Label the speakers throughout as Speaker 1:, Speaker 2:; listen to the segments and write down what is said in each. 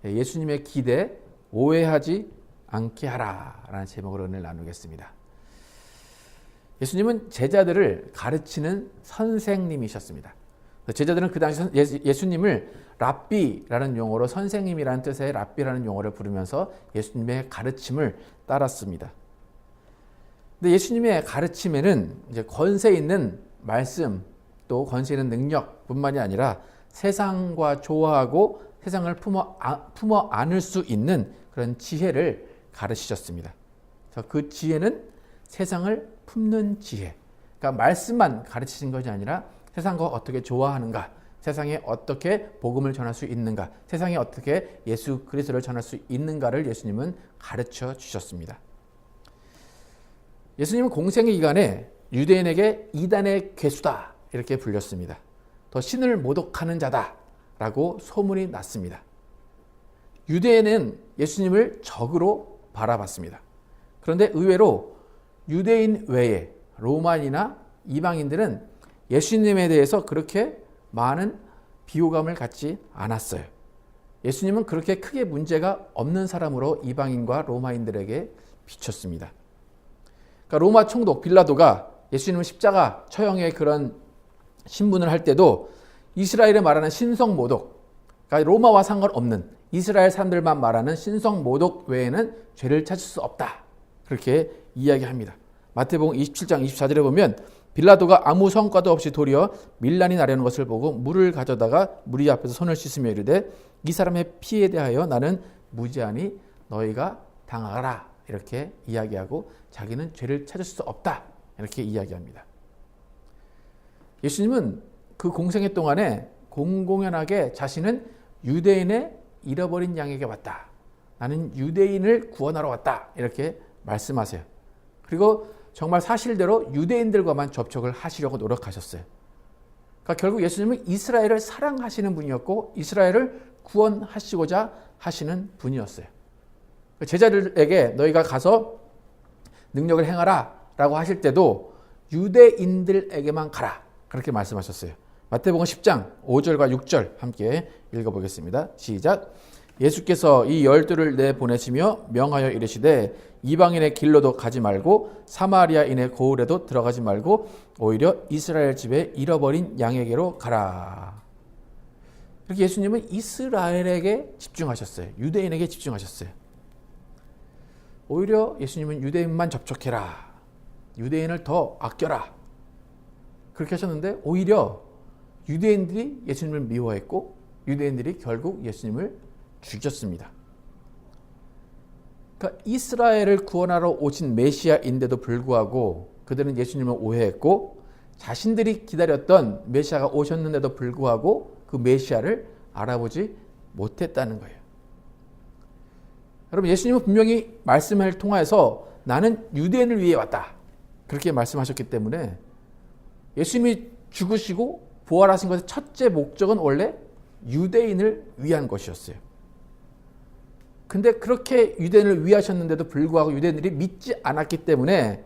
Speaker 1: 예수님의 기대 오해하지 않게 하라 라는 제목으로 오늘 나누겠습니다. 예수님은 제자들을 가르치는 선생님이셨습니다. 제자들은 그 당시 예수님을 랍비라는 용어로 선생님이라는 뜻의 랍비라는 용어를 부르면서 예수님의 가르침을 따랐습니다. 근데 예수님의 가르침에는 이제 권세 있는 말씀 또 권세 있는 능력뿐만이 아니라 세상과 조화하고 세상을 품어 안을 수 있는 그런 지혜를 가르치셨습니다. 그래서 그 지혜는 세상을 품는 지혜. 그러니까 말씀만 가르치신 것이 아니라 세상과 어떻게 조화하는가, 세상에 어떻게 복음을 전할 수 있는가, 세상에 어떻게 예수 그리스도를 전할 수 있는가를 예수님은 가르쳐 주셨습니다. 예수님은 공생의 기간에 유대인에게 이단의 괴수다 이렇게 불렸습니다. 더 신을 모독하는 자다라고 소문이 났습니다. 유대인은 예수님을 적으로 바라봤습니다. 그런데 의외로 유대인 외에 로마인이나 이방인들은 예수님에 대해서 그렇게 많은 비호감을 갖지 않았어요. 예수님은 그렇게 크게 문제가 없는 사람으로 이방인과 로마인들에게 비쳤습니다. 그러니까 로마 총독 빌라도가 예수님을 십자가 처형의 그런 신문을 할 때도 이스라엘에 말하는 신성모독, 그러니까 로마와 상관없는 이스라엘 사람들만 말하는 신성모독 외에는 죄를 찾을 수 없다. 그렇게 이야기합니다. 마태복음 27장 24절에 보면 빌라도가 아무 성과도 없이 도리어 밀란이 나려는 것을 보고 물을 가져다가 무리 앞에서 손을 씻으며 이르되 이 사람의 피에 대하여 나는 무죄하니 너희가 당하라 이렇게 이야기하고 자기는 죄를 찾을 수 없다 이렇게 이야기합니다. 예수님은 그 공생애 동안에 공공연하게 자신은 유대인의 잃어버린 양에게 왔다. 나는 유대인을 구원하러 왔다 이렇게 말씀하세요. 그리고 정말 사실대로 유대인들과만 접촉을 하시려고 노력하셨어요. 그러니까 결국 예수님은 이스라엘을 사랑하시는 분이었고 이스라엘을 구원하시고자 하시는 분이었어요. 제자들에게 너희가 가서 능력을 행하라 라고 하실 때도 유대인들에게만 가라 그렇게 말씀하셨어요. 마태복음 10장 5절과 6절 함께 읽어보겠습니다. 시작. 예수께서 이 12를 내보내시며 명하여 이르시되 이방인의 길로도 가지 말고 사마리아인의 고을에도 들어가지 말고 오히려 이스라엘 집에 잃어버린 양에게로 가라. 이렇게 예수님은 이스라엘에게 집중하셨어요. 유대인에게 집중하셨어요. 오히려 예수님은 유대인만 접촉해라. 유대인을 더 아껴라. 그렇게 하셨는데 오히려 유대인들이 예수님을 미워했고 유대인들이 결국 예수님을 죽였습니다. 그러니까 이스라엘을 구원하러 오신 메시아인데도 불구하고 그들은 예수님을 오해했고 자신들이 기다렸던 메시아가 오셨는데도 불구하고 그 메시아를 알아보지 못했다는 거예요. 여러분 예수님은 분명히 말씀을 통해서 나는 유대인을 위해 왔다. 그렇게 말씀하셨기 때문에 예수님이 죽으시고 부활하신 것의 첫째 목적은 원래 유대인을 위한 것이었어요. 근데 그렇게 유대인을 위하셨는데도 불구하고 유대인들이 믿지 않았기 때문에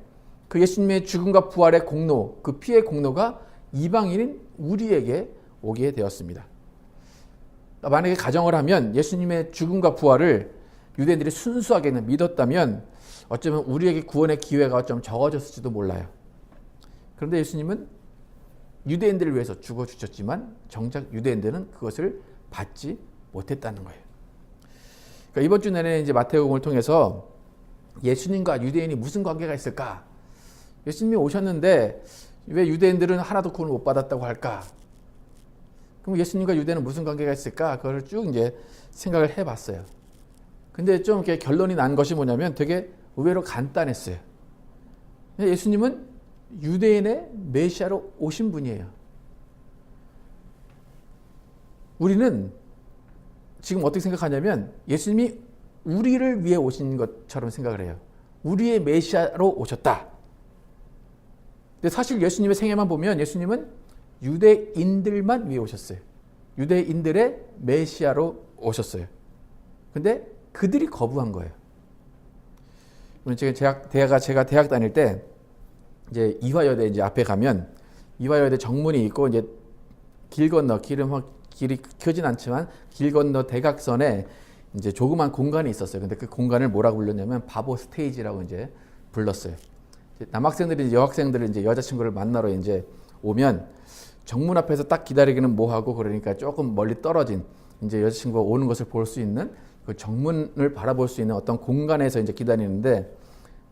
Speaker 1: 그 예수님의 죽음과 부활의 공로, 그 피의 공로가 이방인인 우리에게 오게 되었습니다. 만약에 가정을 하면 예수님의 죽음과 부활을 유대인들이 순수하게 믿었다면 어쩌면 우리에게 구원의 기회가 좀 적어졌을지도 몰라요. 그런데 예수님은 유대인들을 위해서 죽어주셨지만 정작 유대인들은 그것을 받지 못했다는 거예요. 그러니까 이번 주 내내 이제 마태복음을 통해서 예수님과 유대인이 무슨 관계가 있을까? 예수님이 오셨는데 왜 유대인들은 하나도 구원을 못 받았다고 할까? 그럼 예수님과 유대인은 무슨 관계가 있을까? 그걸 쭉 이제 생각을 해봤어요. 근데 좀 이렇게 결론이 난 것이 뭐냐면 되게 의외로 간단했어요. 예수님은 유대인의 메시아로 오신 분이에요. 우리는 지금 어떻게 생각하냐면 예수님이 우리를 위해 오신 것처럼 생각을 해요. 우리의 메시아로 오셨다. 근데 사실 예수님의 생애만 보면 예수님은 유대인들만 위해 오셨어요. 유대인들의 메시아로 오셨어요. 근데 그들이 거부한 거예요. 제가 대학 다닐 때 이제 이화여대 이제 앞에 가면 이화여대 정문이 있고 이제 길 건너 길이 크진 않지만 길 건너 대각선에 이제 조그만 공간이 있었어요. 근데 그 공간을 뭐라고 불렀냐면 바보 스테이지라고 이제 불렀어요. 남학생들이 여학생들을 이제 여자친구를 만나러 이제 오면 정문 앞에서 딱 기다리기는 뭐하고 그러니까 조금 멀리 떨어진 이제 여자친구가 오는 것을 볼 수 있는 그 정문을 바라볼 수 있는 어떤 공간에서 이제 기다리는데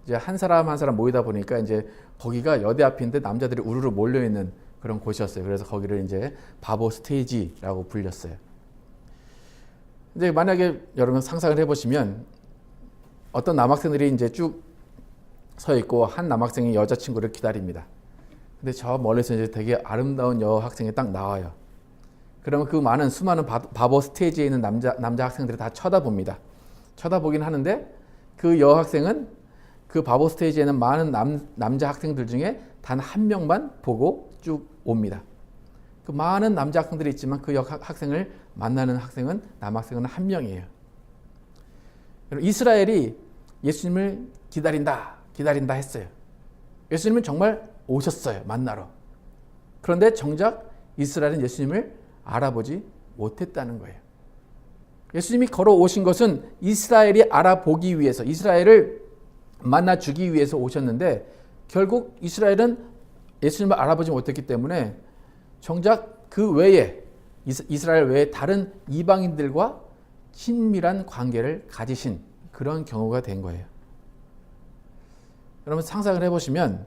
Speaker 1: 이제 한 사람 한 사람 모이다 보니까 이제 거기가 여대 앞인데 남자들이 우르르 몰려 있는 그런 곳이었어요. 그래서 거기를 이제 바보 스테이지라고 불렸어요. 근데 만약에 여러분 상상을 해보시면 어떤 남학생들이 이제 쭉 서 있고 한 남학생이 여자친구를 기다립니다. 근데 저 멀리서 이제 되게 아름다운 여학생이 딱 나와요. 그러면 그 많은 수많은 바보 스테이지에 있는 남자 학생들이 다 쳐다봅니다. 쳐다보긴 하는데 그 여학생은 그 바보 스테이지에 있는 많은 남자 학생들 중에 단 한 명만 보고 쭉 옵니다. 그 많은 남자 학생들이 있지만 그 학생을 만나는 남학생은 한 명이에요. 이스라엘이 예수님을 기다린다 했어요. 예수님은 정말 오셨어요, 만나러. 그런데 정작 이스라엘은 예수님을 알아보지 못했다는 거예요. 예수님이 걸어오신 것은 이스라엘이 알아보기 위해서, 이스라엘을 만나 주기 위해서 오셨는데 결국 이스라엘은 예수님을 알아보지 못했기 때문에 정작 그 외에 이스라엘 외에 다른 이방인들과 친밀한 관계를 가지신 그런 경우가 된 거예요. 여러분 상상을 해보시면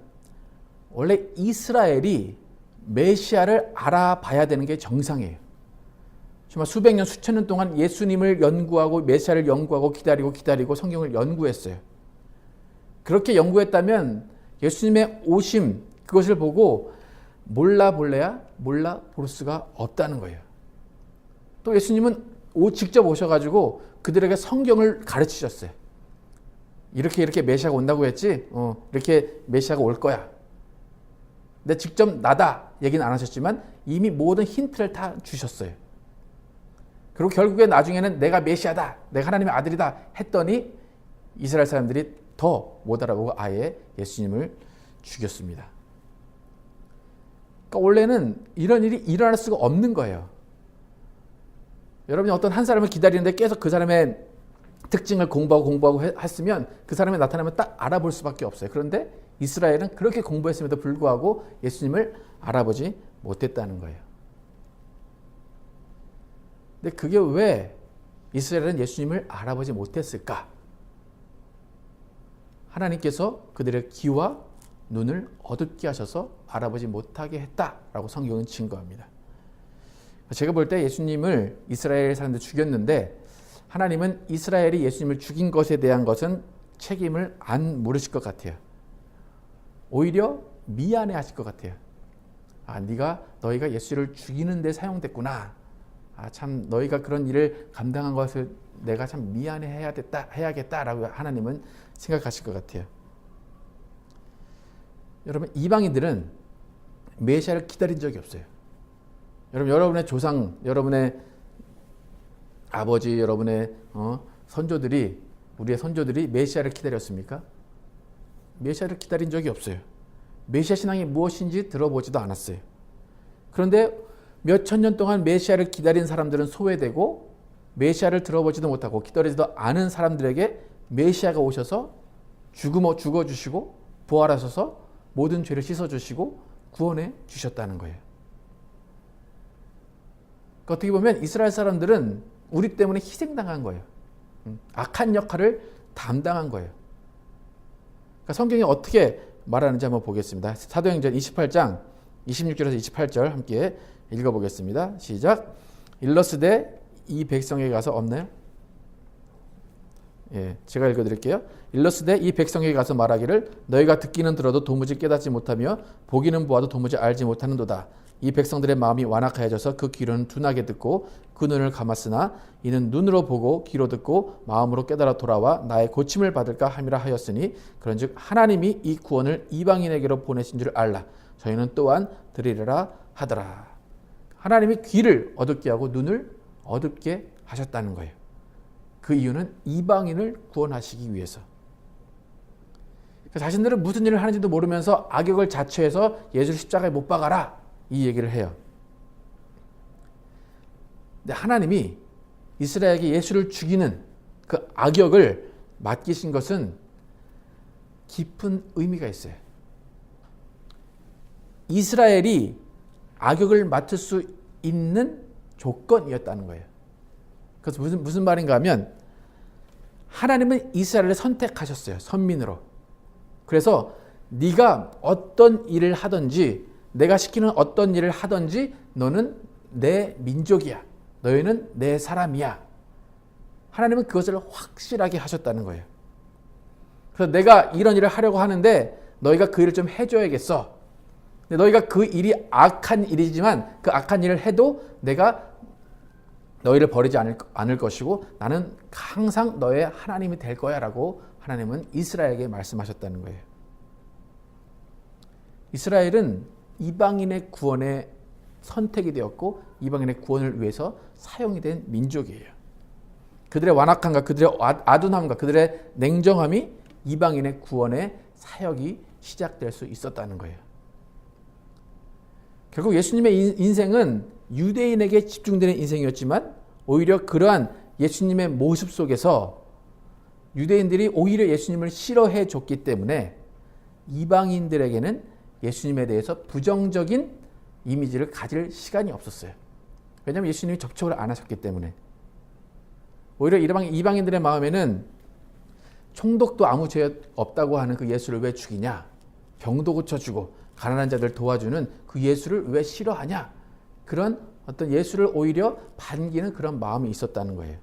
Speaker 1: 원래 이스라엘이 메시아를 알아봐야 되는 게 정상이에요. 정말 수백 년, 수천 년 동안 예수님을 연구하고 메시아를 연구하고 기다리고 성경을 연구했어요. 그렇게 연구했다면 예수님의 오심 그것을 보고 몰라볼 수가 없다는 거예요. 또 예수님은 직접 오셔가지고 그들에게 성경을 가르치셨어요. 이렇게 메시아가 온다고 했지? 이렇게 메시아가 올 거야. 근데 직접 나다 얘기는 안 하셨지만 이미 모든 힌트를 다 주셨어요. 그리고 결국에 나중에는 내가 메시아다, 내가 하나님의 아들이다 했더니 이스라엘 사람들이 더 못 알아보고 아예 예수님을 죽였습니다. 그러니까 원래는 이런 일이 일어날 수가 없는 거예요. 여러분이 어떤 한 사람을 기다리는데 계속 그 사람의 특징을 공부하고 했으면 그 사람이 나타나면 딱 알아볼 수밖에 없어요. 그런데 이스라엘은 그렇게 공부했음에도 불구하고 예수님을 알아보지 못했다는 거예요. 근데 그게 왜 이스라엘은 예수님을 알아보지 못했을까? 하나님께서 그들의 귀와 눈을 어둡게 하셔서 알아보지 못하게 했다라고 성경은 증거합니다. 제가 볼 때 예수님을 이스라엘 사람들이 죽였는데 하나님은 이스라엘이 예수님을 죽인 것에 대한 것은 책임을 안 물으실 것 같아요. 오히려 미안해 하실 것 같아요. 너희가 예수를 죽이는 데 사용됐구나. 참 너희가 그런 일을 감당한 것을 내가 참 미안해 해야겠다라고 하나님은 생각하실 것 같아요. 여러분 이방인들은 메시아를 기다린 적이 없어요. 여러분의 조상, 여러분의 아버지, 여러분의 선조들이, 우리의 선조들이 메시아를 기다렸습니까? 메시아를 기다린 적이 없어요. 메시아 신앙이 무엇인지 들어보지도 않았어요. 그런데 몇천 년 동안 메시아를 기다린 사람들은 소외되고 메시아를 들어보지도 못하고 기다리지도 않은 사람들에게 메시아가 오셔서 죽어주시고 부활하셔서 모든 죄를 씻어주시고 구원해 주셨다는 거예요. 그러니까 어떻게 보면 이스라엘 사람들은 우리 때문에 희생당한 거예요. 악한 역할을 담당한 거예요. 그러니까 성경이 어떻게 말하는지 한번 보겠습니다. 사도행전 28장 26절에서 28절 함께 읽어보겠습니다. 시작. 일러스되 이 백성에게 가서 없나요? 제가 읽어드릴게요. 일러스되 이 백성에게 가서 말하기를 너희가 듣기는 들어도 도무지 깨닫지 못하며 보기는 보아도 도무지 알지 못하는도다. 이 백성들의 마음이 완악하여져서 그 귀로는 둔하게 듣고 그 눈을 감았으나 이는 눈으로 보고 귀로 듣고 마음으로 깨달아 돌아와 나의 고침을 받을까 함이라 하였으니 그런즉 하나님이 이 구원을 이방인에게로 보내신 줄 알라. 저희는 또한 들으리라 하더라. 하나님이 귀를 어둡게 하고 눈을 어둡게 하셨다는 거예요. 그 이유는 이방인을 구원하시기 위해서. 자신들은 무슨 일을 하는지도 모르면서 악역을 자처해서 예수를 십자가에 못 박아라 이 얘기를 해요. 근데 하나님이 이스라엘에게 예수를 죽이는 그 악역을 맡기신 것은 깊은 의미가 있어요. 이스라엘이 악역을 맡을 수 있는 조건이었다는 거예요. 그래서 무슨 말인가 하면 하나님은 이스라엘을 선택하셨어요. 선민으로. 그래서 네가 어떤 일을 하든지 내가 시키는 어떤 일을 하든지 너는 내 민족이야. 너희는 내 사람이야. 하나님은 그것을 확실하게 하셨다는 거예요. 그래서 내가 이런 일을 하려고 하는데 너희가 그 일을 좀 해줘야겠어. 근데 너희가 그 일이 악한 일이지만 그 악한 일을 해도 내가 너희를 버리지 않을 것이고 나는 항상 너의 하나님이 될 거야 라고 하나님은 이스라엘에게 말씀하셨다는 거예요. 이스라엘은 이방인의 구원에 선택이 되었고 이방인의 구원을 위해서 사용이 된 민족이에요. 그들의 완악함과 그들의 아둔함과 그들의 냉정함이 이방인의 구원의 사역이 시작될 수 있었다는 거예요. 결국 예수님의 인생은 유대인에게 집중되는 인생이었지만 오히려 그러한 예수님의 모습 속에서 유대인들이 오히려 예수님을 싫어해 줬기 때문에 이방인들에게는 예수님에 대해서 부정적인 이미지를 가질 시간이 없었어요. 왜냐하면 예수님이 접촉을 안 하셨기 때문에. 오히려 이방인들의 마음에는 총독도 아무 죄 없다고 하는 그 예수를 왜 죽이냐? 병도 고쳐주고 가난한 자들 도와주는 그 예수를 왜 싫어하냐? 그런 어떤 예수를 오히려 반기는 그런 마음이 있었다는 거예요.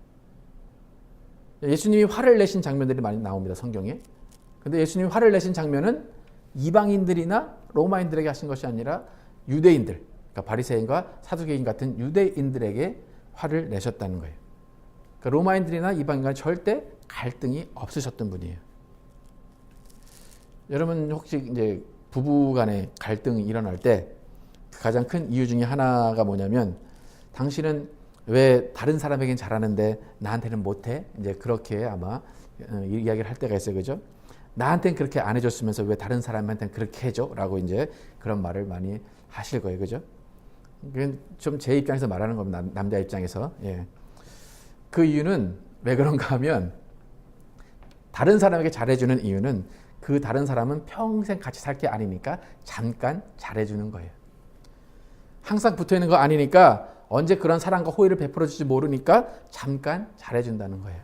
Speaker 1: 예수님이 화를 내신 장면들이 많이 나옵니다. 성경에. 근데 예수님이 화를 내신 장면은 이방인들이나 로마인들에게 하신 것이 아니라 유대인들, 그러니까 바리새인과 사두개인 같은 유대인들에게 화를 내셨다는 거예요. 그러니까 로마인들이나 이방인과 절대 갈등이 없으셨던 분이에요. 여러분 혹시 이제 부부간의 갈등이 일어날 때 가장 큰 이유 중에 하나가 뭐냐면 당신은 왜 다른 사람에겐 잘하는데 나한테는 못해? 이제 그렇게 아마 이야기를 할 때가 있어요, 그죠? 나한테는 그렇게 안 해줬으면서 왜 다른 사람한테는 그렇게 해줘? 라고 이제 그런 말을 많이 하실 거예요, 그죠? 좀 제 입장에서 말하는 겁니다, 남자 입장에서. 예. 그 이유는 왜 그런가 하면 다른 사람에게 잘해주는 이유는 그 다른 사람은 평생 같이 살 게 아니니까 잠깐 잘해주는 거예요. 항상 붙어있는 거 아니니까 언제 그런 사랑과 호의를 베풀어줄지 모르니까 잠깐 잘해준다는 거예요.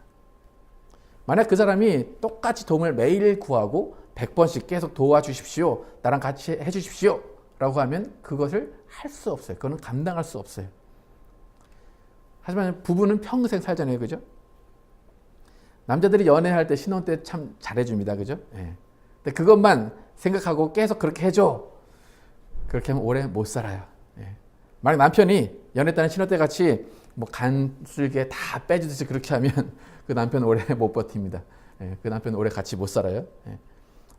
Speaker 1: 만약 그 사람이 똑같이 도움을 매일 구하고 100번씩 계속 도와주십시오, 나랑 같이 해주십시오 라고 하면 그것을 할 수 없어요. 그거는 감당할 수 없어요. 하지만 부부는 평생 살잖아요, 그죠? 남자들이 연애할 때 신혼 때 참 잘해줍니다, 그죠? 예. 근데 그것만 생각하고 계속 그렇게 해줘, 그렇게 하면 오래 못 살아요. 예. 만약 남편이 연애 때는 신혼 때 같이 뭐 간쓸게 다 빼주듯이 그렇게 하면 그 남편 오래 못 버팁니다. 예. 그 남편 오래 같이 못 살아요. 예.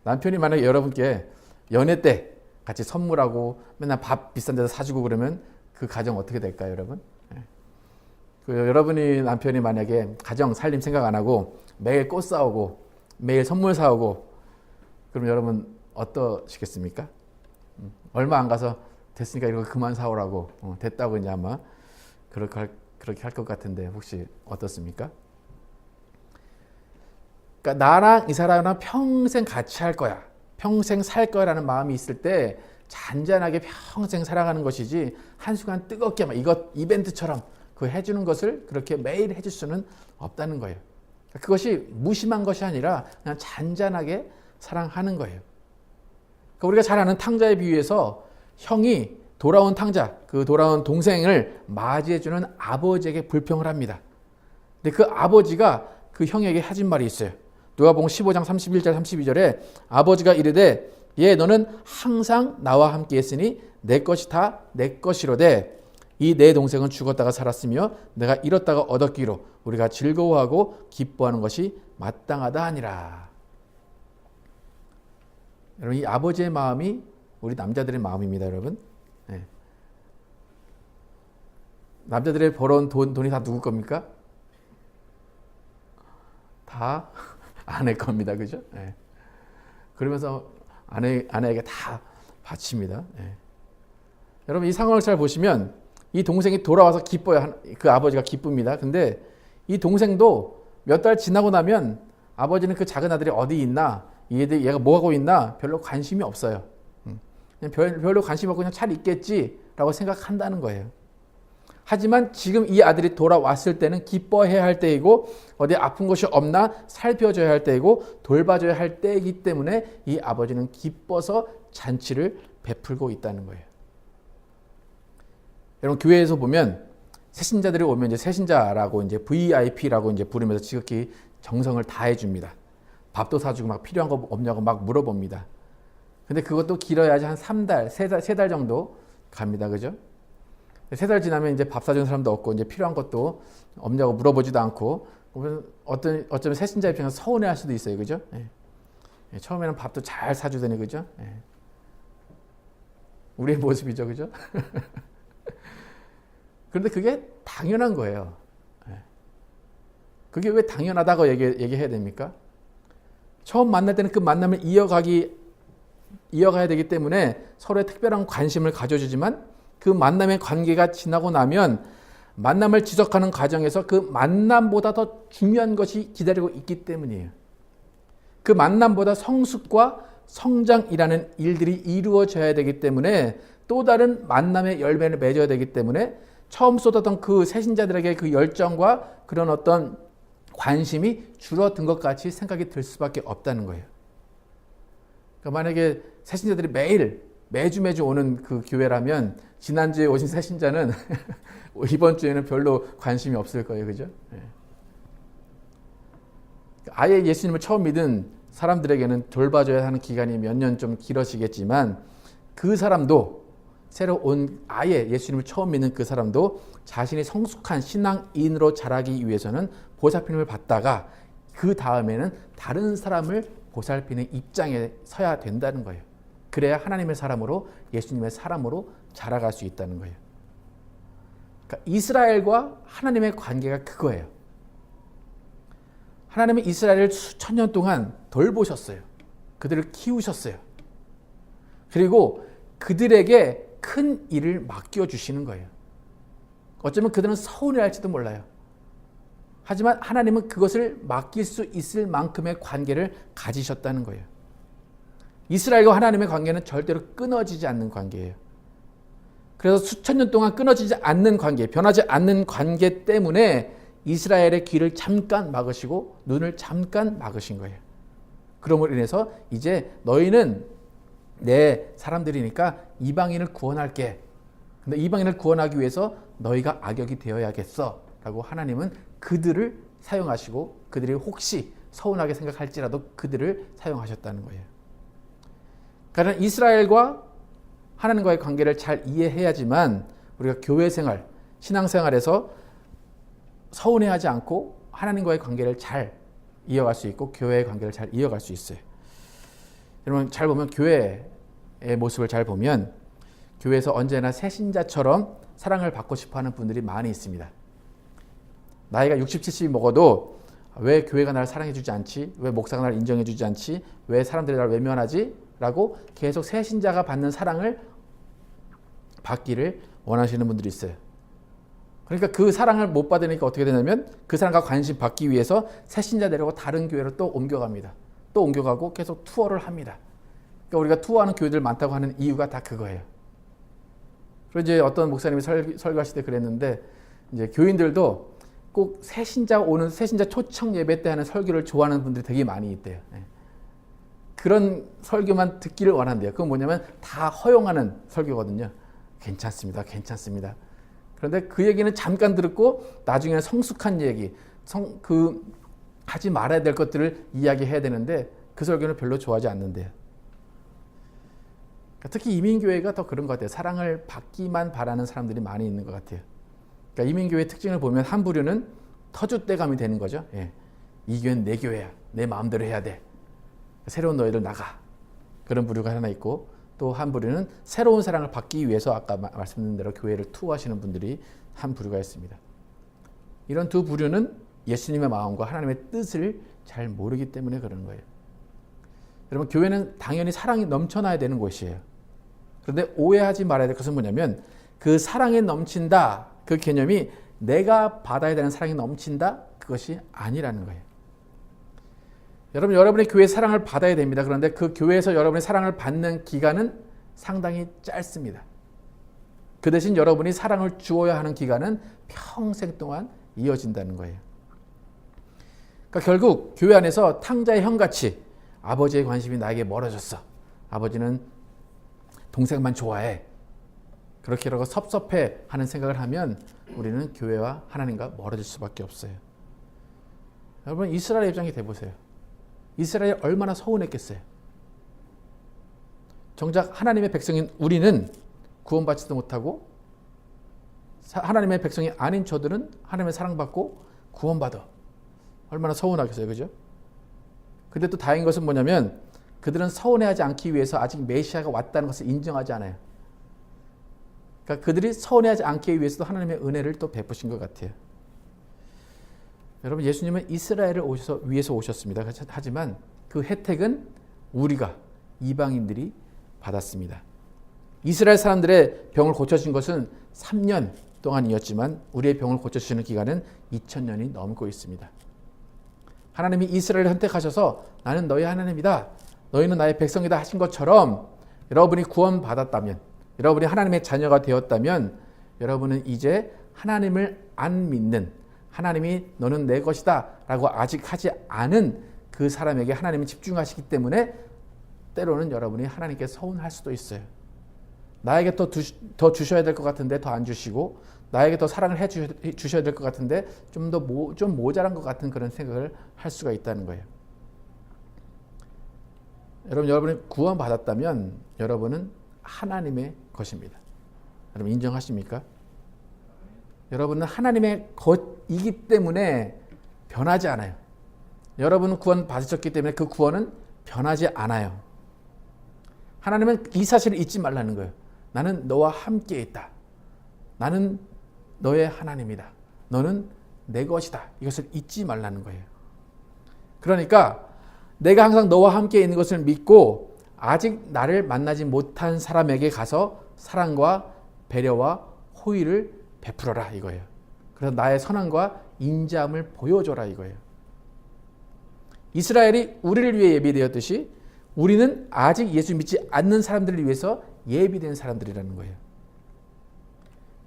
Speaker 1: 남편이 만약에 여러분께 연애 때 같이 선물하고 맨날 밥 비싼 데서 사주고 그러면 그 가정 어떻게 될까요, 여러분? 예. 그 여러분이 남편이 만약에 가정 살림 생각 안 하고 매일 꽃 사오고 매일 선물 사오고 그럼 여러분 어떠시겠습니까? 얼마 안 가서 됐으니까 이거 그만 사오라고 됐다고 이제 아마 그렇게 할 것 같은데 혹시 어떻습니까? 그러니까 나랑 이 사람이랑 평생 같이 할 거야, 평생 살 거야라는 마음이 있을 때 잔잔하게 평생 살아가는 것이지 한순간 뜨겁게 막 이것 이벤트처럼 그 해주는 것을 그렇게 매일 해줄 수는 없다는 거예요. 그것이 무심한 것이 아니라 그냥 잔잔하게 사랑하는 거예요. 그러니까 우리가 잘 아는 탕자의 비유에서 형이 돌아온 탕자, 그 돌아온 동생을 맞이해주는 아버지에게 불평을 합니다. 근데 그 아버지가 그 형에게 하신 말이 있어요. 누가복음 15장 31절 32절에 아버지가 이르되 예 너는 항상 나와 함께 했으니 내 것이 다 내 것이로되 이 내 동생은 죽었다가 살았으며 내가 잃었다가 얻었기로 우리가 즐거워하고 기뻐하는 것이 마땅하다 하니라. 여러분 이 아버지의 마음이 우리 남자들의 마음입니다, 여러분. 네. 남자들의 벌어온 돈이 다 누구 겁니까? 다 아내 겁니다, 그죠? 네. 그러면서 아내에게 다 바칩니다. 네. 여러분 이 상황을 잘 보시면 이 동생이 돌아와서 기뻐요. 그 아버지가 기쁩니다. 근데 이 동생도 몇 달 지나고 나면 아버지는 그 작은 아들이 어디 있나, 얘가 뭐 하고 있나 별로 관심이 없어요. 그냥 별로 관심 없고 그냥 잘 있겠지라고 생각한다는 거예요. 하지만 지금 이 아들이 돌아왔을 때는 기뻐해야 할 때이고 어디 아픈 곳이 없나 살펴줘야 할 때이고 돌봐줘야 할 때이기 때문에 이 아버지는 기뻐서 잔치를 베풀고 있다는 거예요. 여러분, 교회에서 보면 새신자들이 오면 이제 새신자라고 이제 VIP라고 이제 부르면서 지극히 정성을 다해 줍니다. 밥도 사주고 막 필요한 거 없냐고 막 물어봅니다. 근데 그것도 길어야지 한 3달, 3달 정도 갑니다. 그죠? 3달 지나면 이제 밥 사주는 사람도 없고 이제 필요한 것도 없냐고 물어보지도 않고 어쩌면 새신자 입장에서 서운해할 수도 있어요. 그죠? 예. 처음에는 밥도 잘 사주더니 그죠? 예. 우리의 모습이죠. 그죠? 그런데 그게 당연한 거예요. 그게 왜 당연하다고 얘기해야 됩니까? 처음 만날 때는 그 만남을 이어가야 되기 때문에 서로의 특별한 관심을 가져주지만 그 만남의 관계가 지나고 나면 만남을 지속하는 과정에서 그 만남보다 더 중요한 것이 기다리고 있기 때문이에요. 그 만남보다 성숙과 성장이라는 일들이 이루어져야 되기 때문에 또 다른 만남의 열매를 맺어야 되기 때문에 처음 쏟았던 그 새신자들에게 그 열정과 그런 어떤 관심이 줄어든 것 같이 생각이 들 수밖에 없다는 거예요. 그러니까 만약에 새신자들이 매주 오는 그 교회라면 지난주에 오신 새신자는 이번 주에는 별로 관심이 없을 거예요. 그죠? 아예 예수님을 처음 믿은 사람들에게는 돌봐줘야 하는 기간이 몇 년 좀 길어지겠지만 그 사람도 새로 온 아예 예수님을 처음 믿는 그 사람도 자신이 성숙한 신앙인으로 자라기 위해서는 보살핌을 받다가 그 다음에는 다른 사람을 보살피는 입장에 서야 된다는 거예요. 그래야 하나님의 사람으로 예수님의 사람으로 자라갈 수 있다는 거예요. 그러니까 이스라엘과 하나님의 관계가 그거예요. 하나님은 이스라엘을 수천 년 동안 돌보셨어요. 그들을 키우셨어요. 그리고 그들에게 큰 일을 맡겨주시는 거예요. 어쩌면 그들은 서운해할지도 몰라요. 하지만 하나님은 그것을 맡길 수 있을 만큼의 관계를 가지셨다는 거예요. 이스라엘과 하나님의 관계는 절대로 끊어지지 않는 관계예요. 그래서 수천 년 동안 끊어지지 않는 관계, 변하지 않는 관계 때문에 이스라엘의 귀를 잠깐 막으시고 눈을 잠깐 막으신 거예요. 그럼으로 인해서 이제 너희는 내 사람들이니까 이방인을 구원할게. 근데 이방인을 구원하기 위해서 너희가 악역이 되어야겠어 라고 하나님은 그들을 사용하시고 그들이 혹시 서운하게 생각할지라도 그들을 사용하셨다는 거예요. 그러니까 이스라엘과 하나님과의 관계를 잘 이해해야지만 우리가 교회 생활, 신앙생활에서 서운해하지 않고 하나님과의 관계를 잘 이어갈 수 있고 교회의 관계를 잘 이어갈 수 있어요. 여러분 잘 보면 교회의 모습을 잘 보면 교회에서 언제나 새신자처럼 사랑을 받고 싶어하는 분들이 많이 있습니다. 나이가 60, 70이 먹어도 왜 교회가 나를 사랑해주지 않지? 왜 목사가 나를 인정해주지 않지? 왜 사람들이 나를 외면하지? 라고 계속 새신자가 받는 사랑을 받기를 원하시는 분들이 있어요. 그러니까 그 사랑을 못 받으니까 어떻게 되냐면 그 사랑과 관심 받기 위해서 새신자 데리고 다른 교회로 또 옮겨갑니다. 또 옮겨가고 계속 투어를 합니다. 그러니까 우리가 투어하는 교회들 많다고 하는 이유가 다 그거예요. 그리고 이제 어떤 목사님이 설교하실 때 그랬는데 이제 교인들도 꼭 새신자 초청 예배 때 하는 설교를 좋아하는 분들이 되게 많이 있대요. 그런 설교만 듣기를 원한대요. 그건 뭐냐면 다 허용하는 설교거든요. 괜찮습니다. 괜찮습니다. 그런데 그 얘기는 잠깐 듣고 나중에는 성숙한 얘기, 하지 말아야 될 것들을 이야기해야 되는데 그 설교는 별로 좋아하지 않는데요. 특히 이민교회가 더 그런 것 같아요. 사랑을 받기만 바라는 사람들이 많이 있는 것 같아요. 그러니까 이민교회의 특징을 보면 한 부류는 터줏대감이 되는 거죠. 이 교회는 내 교회야. 내 마음대로 해야 돼. 새로운 너희들 나가. 그런 부류가 하나 있고 또 한 부류는 새로운 사랑을 받기 위해서 아까 말씀드린 대로 교회를 투어하시는 분들이 한 부류가 있습니다. 이런 두 부류는 예수님의 마음과 하나님의 뜻을 잘 모르기 때문에 그런 거예요. 여러분 교회는 당연히 사랑이 넘쳐나야 되는 곳이에요. 그런데 오해하지 말아야 될 것은 뭐냐면 그 사랑에 넘친다 그 개념이 내가 받아야 되는 사랑이 넘친다? 그것이 아니라는 거예요. 여러분, 여러분의 교회의 사랑을 받아야 됩니다. 그런데 그 교회에서 여러분의 사랑을 받는 기간은 상당히 짧습니다. 그 대신 여러분이 사랑을 주어야 하는 기간은 평생 동안 이어진다는 거예요. 그러니까 결국 교회 안에서 탕자의 형같이 아버지의 관심이 나에게 멀어졌어. 아버지는 동생만 좋아해. 그렇게라고 섭섭해 하는 생각을 하면 우리는 교회와 하나님과 멀어질 수밖에 없어요. 여러분, 이스라엘 입장이 돼보세요. 이스라엘이 얼마나 서운했겠어요. 정작 하나님의 백성인 우리는 구원받지도 못하고 하나님의 백성이 아닌 저들은 하나님의 사랑받고 구원받아. 얼마나 서운하겠어요. 그죠? 근데 또 다행인 것은 뭐냐면 그들은 서운해하지 않기 위해서 아직 메시아가 왔다는 것을 인정하지 않아요. 그러니까 그들이 서운해하지 않기 위해서도 하나님의 은혜를 또 베푸신 것 같아요. 여러분, 예수님은 이스라엘을 위해서 오셨습니다. 하지만 그 혜택은 우리가 이방인들이 받았습니다. 이스라엘 사람들의 병을 고쳐주신 것은 3년 동안이었지만 우리의 병을 고쳐주시는 기간은 2000년이 넘고 있습니다. 하나님이 이스라엘을 선택하셔서 나는 너희 하나님이다, 너희는 나의 백성이다 하신 것처럼 여러분이 구원받았다면, 여러분이 하나님의 자녀가 되었다면 여러분은 이제 하나님을 안 믿는, 하나님이 너는 내 것이다 라고 아직 하지 않은 그 사람에게 하나님이 집중하시기 때문에 때로는 여러분이 하나님께 서운할 수도 있어요. 나에게 더 주셔야 될 것 같은데 더 안 주시고, 나에게 더 사랑을 해 주셔야 될 것 같은데 좀 모자란 것 같은 그런 생각을 할 수가 있다는 거예요. 여러분이 구원받았다면 여러분은 하나님의 것입니다. 여러분 인정하십니까? 여러분은 하나님의 것이기 때문에 변하지 않아요. 여러분은 구원 받으셨기 때문에 그 구원은 변하지 않아요. 하나님은 이 사실을 잊지 말라는 거예요. 나는 너와 함께 있다. 나는 너의 하나님이다. 너는 내 것이다. 이것을 잊지 말라는 거예요. 그러니까 내가 항상 너와 함께 있는 것을 믿고 아직 나를 만나지 못한 사람에게 가서 사랑과 배려와 호의를 베풀어라 이거예요. 그래서 나의 선함과 인자함을 보여줘라 이거예요. 이스라엘이 우리를 위해 예비되었듯이 우리는 아직 예수 믿지 않는 사람들을 위해서 예비된 사람들이라는 거예요.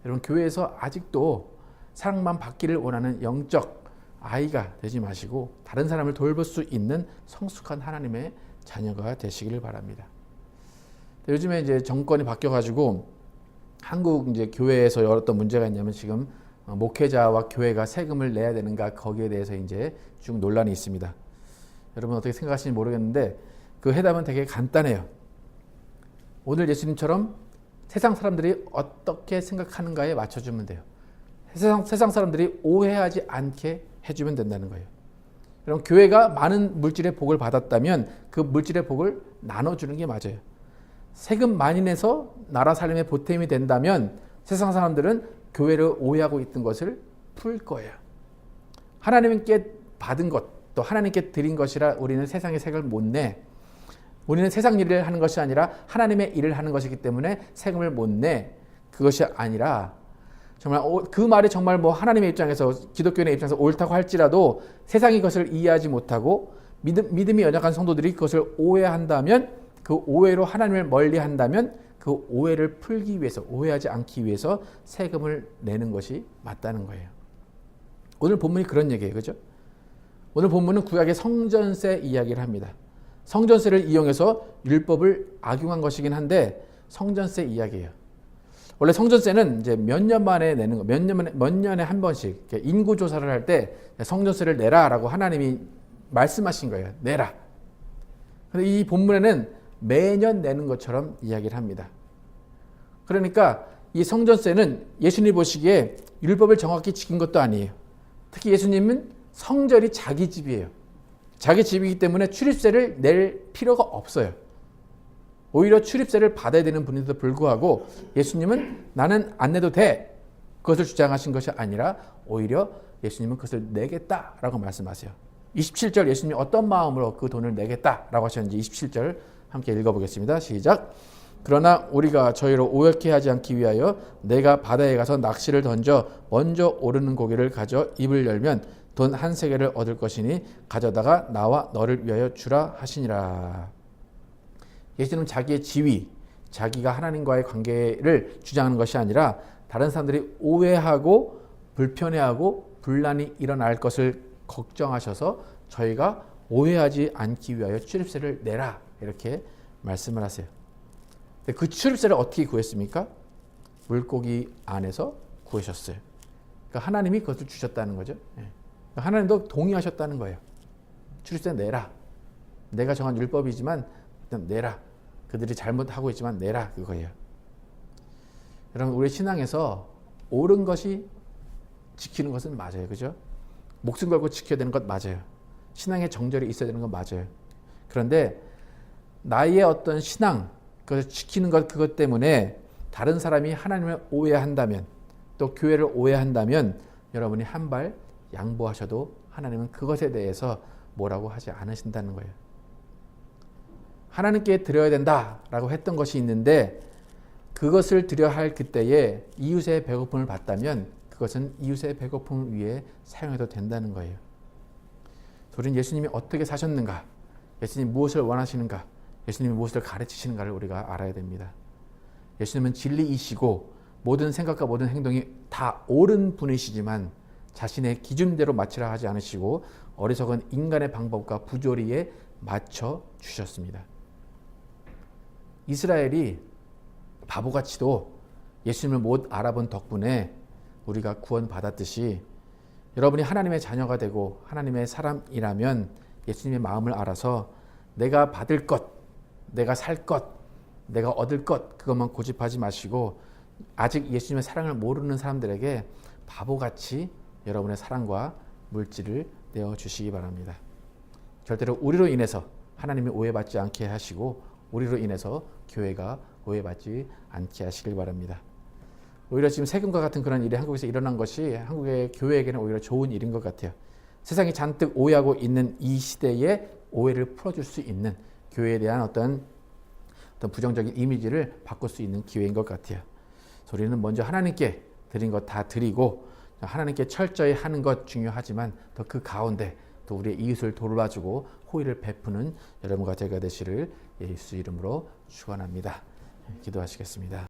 Speaker 1: 여러분, 교회에서 아직도 사랑만 받기를 원하는 영적 아이가 되지 마시고 다른 사람을 돌볼 수 있는 성숙한 하나님의 자녀가 되시기를 바랍니다. 요즘에 이제 정권이 바뀌어가지고 한국 이제 교회에서 어떤 문제가 있냐면 지금 목회자와 교회가 세금을 내야 되는가 거기에 대해서 이제 쭉 논란이 있습니다. 여러분 어떻게 생각하시는지 모르겠는데 그 해답은 되게 간단해요. 오늘 예수님처럼 세상 사람들이 어떻게 생각하는가에 맞춰주면 돼요. 세상 사람들이 오해하지 않게 해주면 된다는 거예요. 여러분, 교회가 많은 물질의 복을 받았다면 그 물질의 복을 나눠주는 게 맞아요. 세금 많이 내서 나라 살림의 보탬이 된다면 세상 사람들은 교회를 오해하고 있던 것을 풀 거예요. 하나님께 받은 것, 또 하나님께 드린 것이라 우리는 세상의 색을 못 내. 우리는 세상 일을 하는 것이 아니라 하나님의 일을 하는 것이기 때문에 세금을 못 내. 그것이 아니라 정말 그 말이 정말 뭐 하나님의 입장에서, 기독교인의 입장에서 옳다고 할지라도 세상이 그것을 이해하지 못하고 믿음이 연약한 성도들이 그것을 오해한다면, 그 오해로 하나님을 멀리한다면 그 오해를 풀기 위해서, 오해하지 않기 위해서 세금을 내는 것이 맞다는 거예요. 오늘 본문이 그런 얘기예요. 그죠? 오늘 본문은 구약의 성전세 이야기를 합니다. 성전세를 이용해서 율법을 악용한 것이긴 한데 성전세 이야기예요. 원래 성전세는 이제 몇 년 만에 내는 거, 몇 년에 한 번씩 인구 조사를 할 때 성전세를 내라라고 하나님이 말씀하신 거예요. 내라. 근데 이 본문에는 매년 내는 것처럼 이야기를 합니다. 그러니까 이 성전세는 예수님 보시기에 율법을 정확히 지킨 것도 아니에요. 특히 예수님은 성전이 자기 집이에요. 자기 집이기 때문에 출입세를 낼 필요가 없어요. 오히려 출입세를 받아야 되는 분인데도 불구하고 예수님은 나는 안 내도 돼, 그것을 주장하신 것이 아니라 오히려 예수님은 그것을 내겠다라고 말씀하세요. 27절 예수님이 어떤 마음으로 그 돈을 내겠다라고 하셨는지 27절 함께 읽어보겠습니다. 시작. 그러나 우리가 저희로 오역해 하지 않기 위하여 내가 바다에 가서 낚시를 던져 먼저 오르는 고기를 가져 입을 열면 돈 한 세겔을 얻을 것이니 가져다가 나와 너를 위하여 주라 하시니라. 예수님은 자기의 지위, 자기가 하나님과의 관계를 주장하는 것이 아니라 다른 사람들이 오해하고 불편해하고 분란이 일어날 것을 걱정하셔서 저희가 오해하지 않기 위하여 출입세를 내라 이렇게 말씀을 하세요. 근데 그 출입세를 어떻게 구했습니까? 물고기 안에서 구하셨어요. 그러니까 하나님이 그것을 주셨다는 거죠. 하나님도 동의하셨다는 거예요. 출입세 내라. 내가 정한 율법이지만 일단 내라. 그들이 잘못하고 있지만 내라 그거예요. 여러분 우리 신앙에서 옳은 것이 지키는 것은 맞아요. 그죠? 목숨 걸고 지켜야 되는 것 맞아요. 신앙의 정절이 있어야 되는 건 맞아요. 그런데 나의 어떤 신앙 그것을 지키는 것 그것 때문에 다른 사람이 하나님을 오해한다면 또 교회를 오해한다면 여러분이 한 발 양보하셔도 하나님은 그것에 대해서 뭐라고 하지 않으신다는 거예요. 하나님께 드려야 된다라고 했던 것이 있는데 그것을 드려야 할 그때에 이웃의 배고픔을 봤다면 그것은 이웃의 배고픔을 위해 사용해도 된다는 거예요. 우리는 예수님이 어떻게 사셨는가, 예수님이 무엇을 원하시는가, 예수님이 무엇을 가르치시는가를 우리가 알아야 됩니다. 예수님은 진리이시고 모든 생각과 모든 행동이 다 옳은 분이시지만 자신의 기준대로 맞추라 하지 않으시고 어리석은 인간의 방법과 부조리에 맞춰 주셨습니다. 이스라엘이 바보같이도 예수님을 못 알아본 덕분에 우리가 구원받았듯이 여러분이 하나님의 자녀가 되고 하나님의 사람이라면 예수님의 마음을 알아서 내가 받을 것, 내가 살 것, 내가 얻을 것 그것만 고집하지 마시고 아직 예수님의 사랑을 모르는 사람들에게 바보같이 여러분의 사랑과 물질을 내어주시기 바랍니다. 절대로 우리로 인해서 하나님이 오해받지 않게 하시고 우리로 인해서 교회가 오해받지 않게 하시길 바랍니다. 오히려 지금 세금과 같은 그런 일이 한국에서 일어난 것이 한국의 교회에게는 오히려 좋은 일인 것 같아요. 세상이 잔뜩 오해하고 있는 이 시대에 오해를 풀어줄 수 있는 교회에 대한 어떤 부정적인 이미지를 바꿀 수 있는 기회인 것 같아요. 우리는 먼저 하나님께 드린 것 다 드리고 하나님께 철저히 하는 것 중요하지만 또 그 가운데 또 우리의 이웃을 돌봐주고 호의를 베푸는 여러분과 제가 되시를 예수 이름으로 축원합니다. 기도하시겠습니다.